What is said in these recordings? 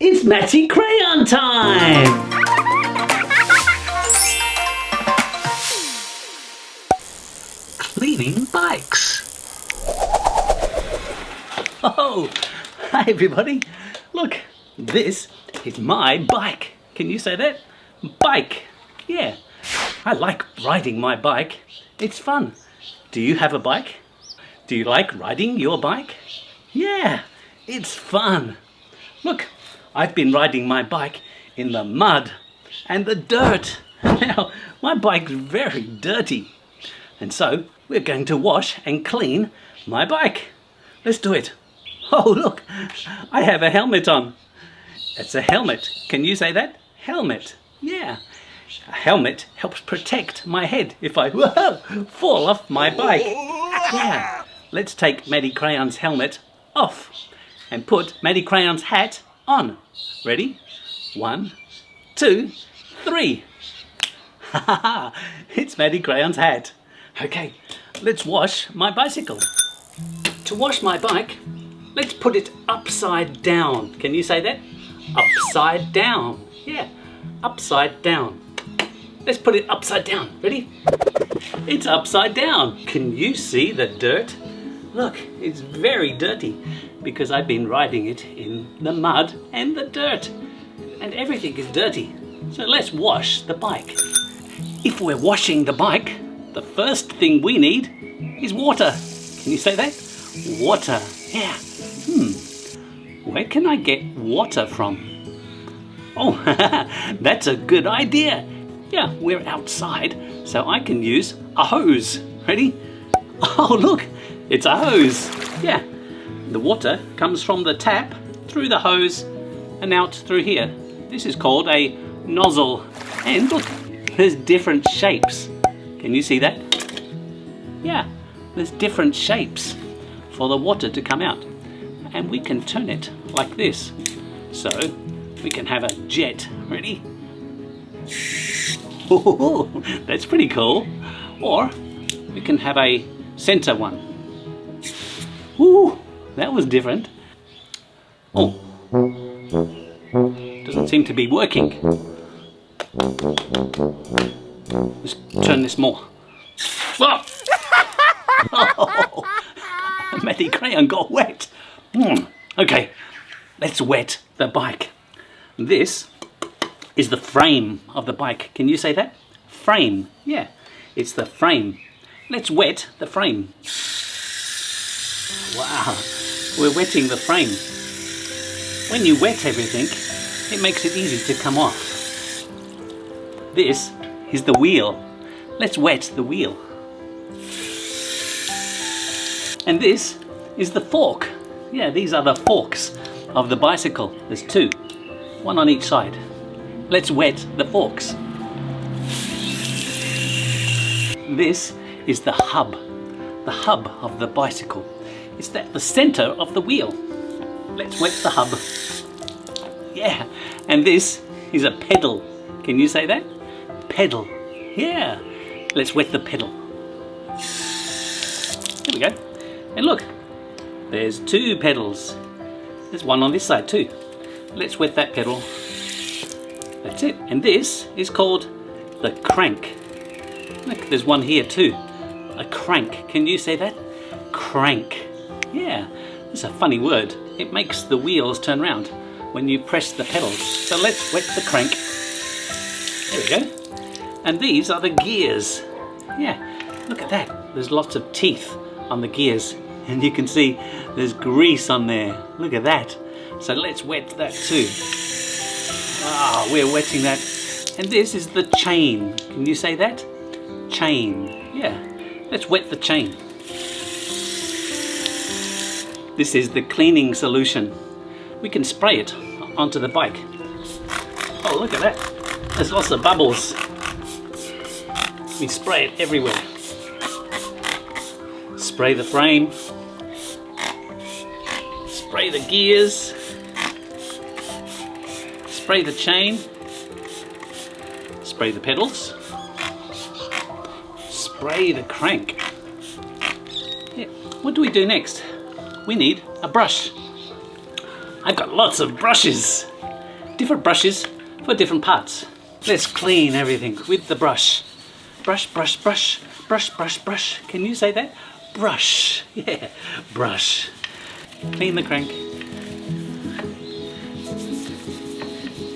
It's Matty Crayon time! Cleaning bikes. Oh, hi everybody. Look, this is my bike. Can you say that? Bike. Yeah, I like riding my bike. It's fun. Do you have a bike? Do you like riding your bike? Yeah, it's fun. Look, I've been riding my bike in the mud and the dirt. Now, my bike's very dirty. And so, we're going to wash and clean my bike. Let's do it. Oh, look, I have a helmet on. It's a helmet. Can you say that? Helmet. Yeah. A helmet helps protect my head if I fall off my bike. Yeah. Let's take Matty Crayon's helmet off and put Matty Crayon's hat on. Ready? 1, 2, 3. Ha ha ha! It's Matty Crayon's hat. Okay, let's wash my bicycle. To wash my bike, let's put it upside down. Can you say that? Upside down. Yeah, upside down. Let's put it upside down. Ready? It's upside down. Can you see the dirt? Look, it's very dirty because I've been riding it in the mud and the dirt. And everything is dirty. So let's wash the bike. If we're washing the bike, the first thing we need is water. Can you say that? Water. Yeah. Where can I get water from? Oh, that's a good idea. Yeah, we're outside, so I can use a hose. Ready? Oh, look, it's a hose. Yeah, the water comes from the tap through the hose and out through here. This is called a nozzle. And look, there's different shapes. Can you see that? Yeah, there's different shapes for the water to come out. And we can turn it like this. So we can have a jet. Ready? Ooh, that's pretty cool. Or we can have a center one. Ooh, that was different. Oh, doesn't seem to be working. Let's turn this more. Oh, oh, Matty Crayon got wet. Okay, let's wet the bike. This is the frame of the bike. Can you say that? Frame. Yeah, it's the frame. Let's wet the frame. Wow, we're wetting the frame. When you wet everything, it makes it easy to come off. This is the wheel. Let's wet the wheel. And this is the fork. Yeah, these are the forks of the bicycle. There's 2, one on each side. Let's wet the forks. This is the hub of the bicycle. It's at the center of the wheel. Let's wet the hub. Yeah, and this is a pedal. Can you say that? Pedal. Yeah, let's wet the pedal. Here we go. And look, there's 2 pedals. There's one on this side too. Let's wet that pedal. That's it. And this is called the crank. Look, there's one here too. A crank. Can you say that? Crank. Yeah, it's a funny word. It makes the wheels turn round when you press the pedals. So let's wet the crank. There we go. And these are the gears. Yeah, look at that. There's lots of teeth on the gears. And you can see there's grease on there. Look at that. So let's wet that too. Ah, we're wetting that. And this is the chain. Can you say that? Chain. Yeah. Let's wet the chain. This is the cleaning solution. We can spray it onto the bike. Oh, look at that. There's lots of bubbles. We spray it everywhere. Spray the frame. Spray the gears. Spray the chain. Spray the pedals. Spray the crank. Yeah. What do we do next? We need a brush. I've got lots of brushes. different brushes for different parts. Let's clean everything with the brush. Brush, brush, brush, brush, brush, brush. Can you say that? Brush. Yeah, brush. Clean the crank.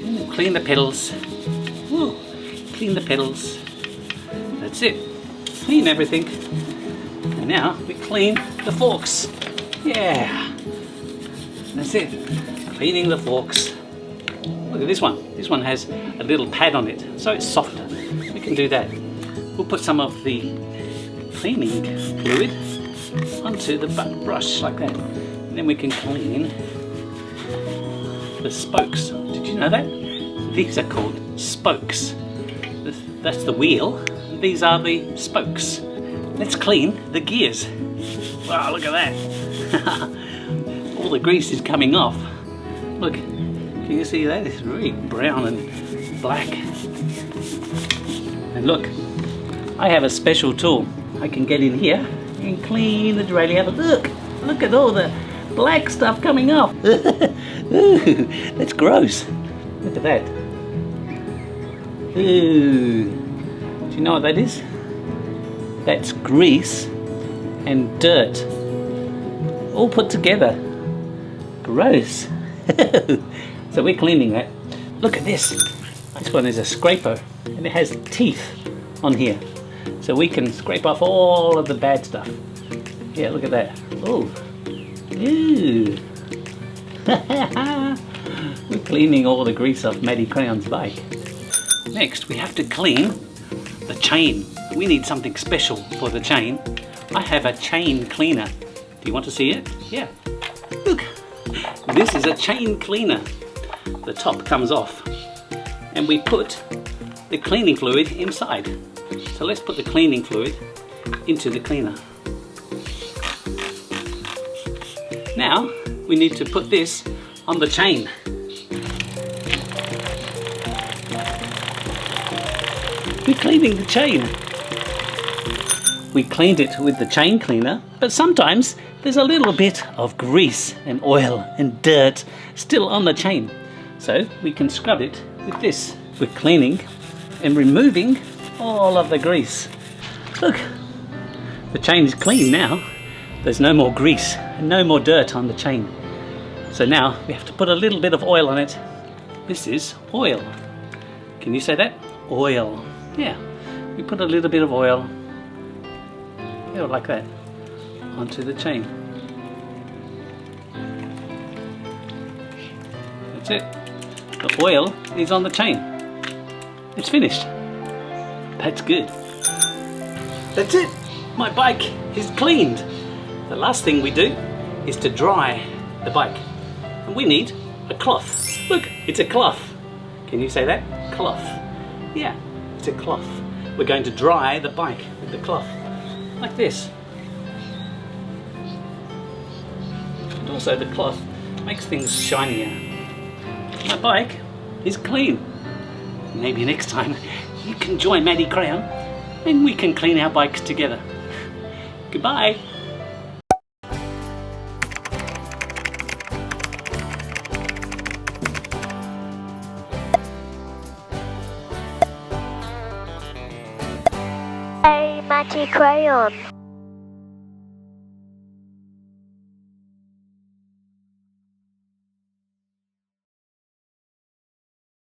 Ooh, clean the pedals. Ooh, clean the pedals. That's it. Clean everything. And now we clean the forks. Yeah. That's it. Cleaning the forks. Look at this one. This one has a little pad on it, so it's softer. We can do that. We'll put some of the cleaning fluid onto the brush like that. And then we can clean the spokes. Did you know that? These are called spokes. That's the wheel. These are the spokes. Let's clean the gears. Wow, look at that. All the grease is coming off. Look, can you see that? It's really brown and black. And look, I have a special tool. I can get in here and clean the derailleur. Look at all the black stuff coming off. Ooh, that's gross. Look at that. Ooh. Do you know what that is? That's grease and dirt all put together. Gross. So we're cleaning that. Look at this. This one is a scraper and it has teeth on here. So we can scrape off all of the bad stuff. Yeah, look at that. Oh. Ew. We're cleaning all the grease off Matty Crayon's bike. Next, we have to clean the chain. We need something special for the chain. I have a chain cleaner. Do you want to see it? Yeah. Look, this is a chain cleaner. The top comes off and we put the cleaning fluid inside. So let's put the cleaning fluid into the cleaner. Now we need to put this on the chain. We're cleaning the chain. We cleaned it with the chain cleaner, but sometimes there's a little bit of grease and oil and dirt still on the chain. So we can scrub it with this. We're cleaning and removing all of the grease. Look, the chain is clean now. There's no more grease and no more dirt on the chain. So now we have to put a little bit of oil on it. This is oil. Can you say that? Oil. Yeah, we put a little bit of oil, yeah, like that, onto the chain. That's it. The oil is on the chain. It's finished. That's good. That's it. My bike is cleaned. The last thing we do is to dry the bike. And we need a cloth. Look, it's a cloth. Can you say that? Cloth. Yeah. It's a cloth. We're going to dry the bike with the cloth, like this. And also the cloth makes things shinier. My bike is clean. Maybe next time you can join Matty Crayon and we can clean our bikes together. Goodbye. Hey, Matty Crayon.